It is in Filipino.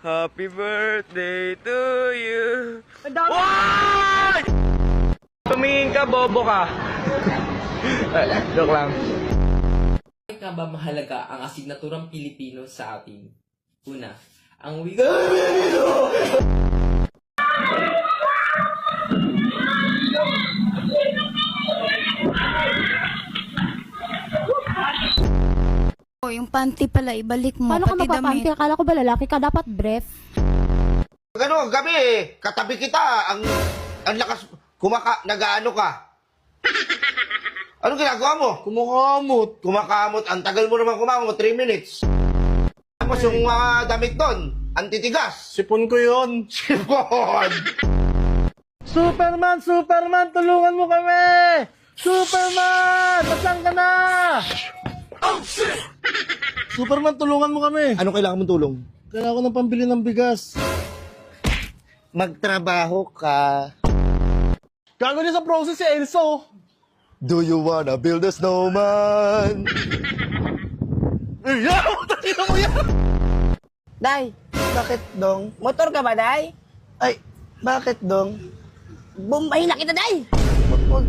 Happy birthday to you. Why? Tumingin ka, bobo ka. Joke lang. Bakit nga ba mahalaga ang asignaturang Pilipino sa atin? Una, ang wika... O, yung panty pala, ibalik mo. Paano ka pati magpapanty? damit. Akala ko ba lalaki ka? Dapat brief. Ano, gabi katabi kita, ang lakas, nag-ano ka? Ano ginagawa mo? Kumakamot, ang tagal mo naman kumakamot, 3 minutes. Tapos yung mga damit doon, ang titigas. Sipon ko yun. Sipon! Superman! Tulungan mo kami! Superman! Nasaan ka na? Superman, tulungan mo kami. Ano kailangan mong tulong? Kailangan ko ng pambili ng bigas. Magtrabaho ka. Gago niya sa process si Elso. Do you wanna build a snowman? Yaw! Tangina mo yan! Day, Bakit, Dong? motor ka ba, Day? Ay, bakit, Dong? Bumbahin na kita, Day! Wag,